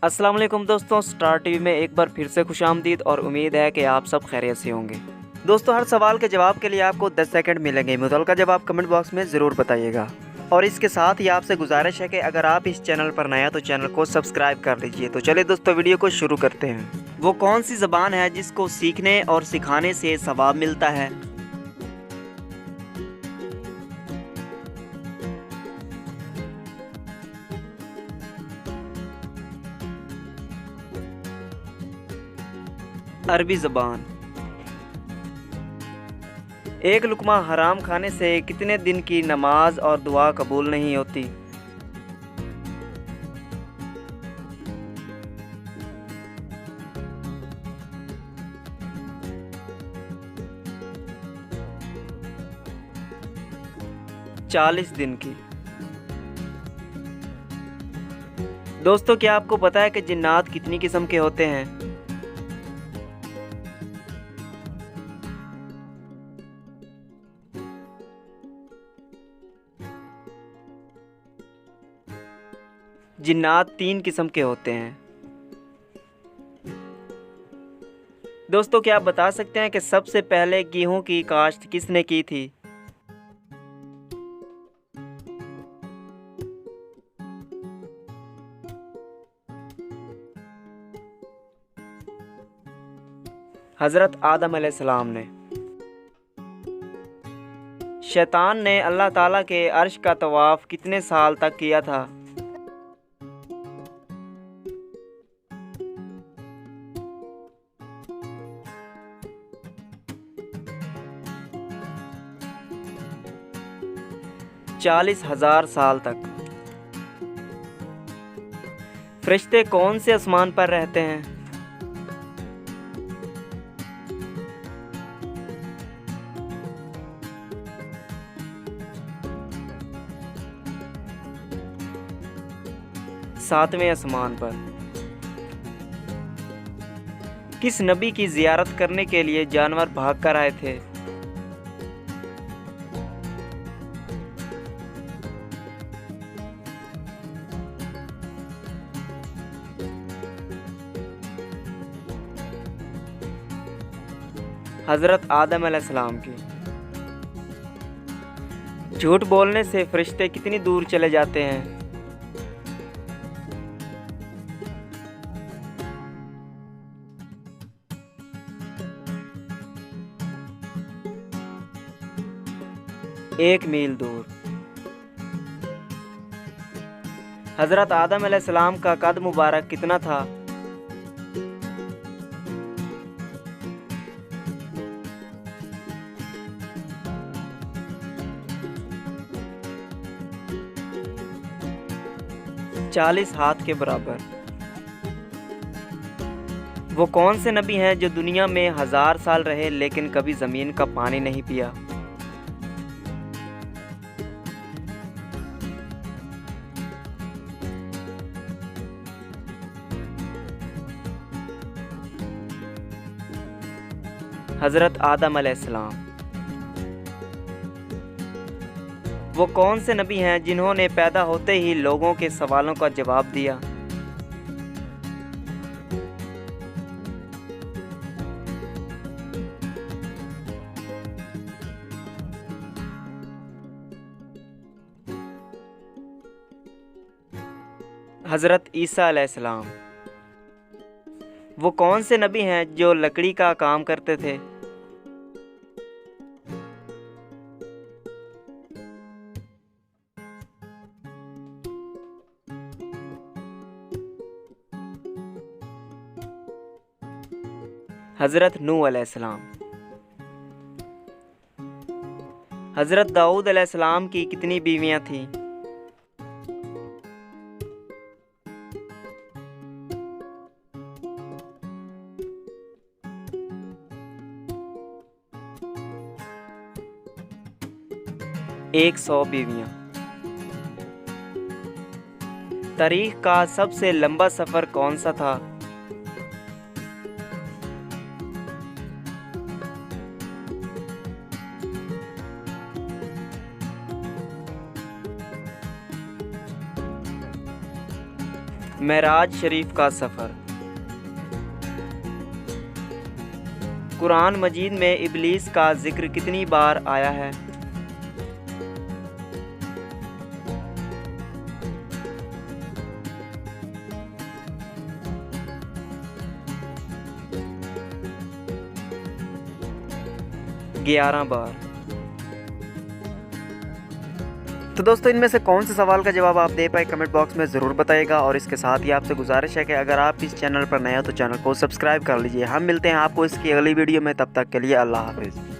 अस्सलाम वालेकुम दोस्तों, स्टार टीवी में एक बार फिर से खुशामदीद और उम्मीद है कि आप सब खैरियत से होंगे। दोस्तों, हर सवाल के जवाब के लिए आपको 10 सेकंड मिलेंगे। मुतल्लिका जवाब कमेंट बॉक्स में ज़रूर बताइएगा। और इसके साथ ही आपसे गुजारिश है कि अगर आप इस चैनल पर नए हैं तो चैनल को सब्सक्राइब कर लीजिए। तो चलिए दोस्तों, वीडियो को शुरू करते हैं। वो कौन सी ज़बान है जिसको सीखने और सिखाने से सवाब मिलता है? अरबी ज़बान। एक लुक़मा हराम खाने से कितने दिन की नमाज और दुआ कबूल नहीं होती? चालीस दिन की। दोस्तों, क्या आपको पता है कि जिन्नात कितनी किस्म के होते हैं? जिन्नात 3 किस्म के होते हैं। दोस्तों, क्या आप बता सकते हैं कि सबसे पहले गेहूं की काश्त किसने की थी? हज़रत आदम अलैहिस्सलाम ने। शैतान ने अल्लाह ताला के अर्श का तवाफ कितने साल तक किया था? चालीस हजार साल तक। फरिश्ते कौन से आसमान पर रहते हैं? सातवें आसमान पर। किस नबी की ज़ियारत करने के लिए जानवर भाग कर आए थे? हज़रत आदम अलैहिस्सलाम की। झूठ बोलने से फरिश्ते कितनी दूर चले जाते हैं? एक मील दूर। हज़रत आदम अलैहिस्सलाम का कद मुबारक कितना था? चालीस हाथ के बराबर। वो कौन से नबी हैं जो दुनिया में 1000 साल रहे लेकिन कभी ज़मीन का पानी नहीं पिया? हज़रत आदम अलैहिस्सलाम। वो कौन से नबी हैं जिन्होंने पैदा होते ही लोगों के सवालों का जवाब दिया? हज़रत ईसा अलैहिस्सलाम। वो कौन से नबी हैं जो लकड़ी का काम करते थे? हज़रत नूह अलैहिस्सलाम। हज़रत दाऊद अलैहिस्सलाम की कितनी बीवियां थीं? एक 100 बीवियां। तारीख का सबसे लंबा सफ़र कौन सा था? मेराज शरीफ का सफ़र। कुरान मजीद में इब्लीस का जिक्र कितनी बार आया है? ग्यारह बार। तो दोस्तों, इनमें से कौन से सवाल का जवाब आप दे पाए कमेंट बॉक्स में ज़रूर बताइएगा। और इसके साथ ही आपसे गुजारिश है कि अगर आप इस चैनल पर नए हो तो चैनल को सब्सक्राइब कर लीजिए। हम मिलते हैं आपको इसकी अगली वीडियो में, तब तक के लिए अल्लाह हाफ़िज़।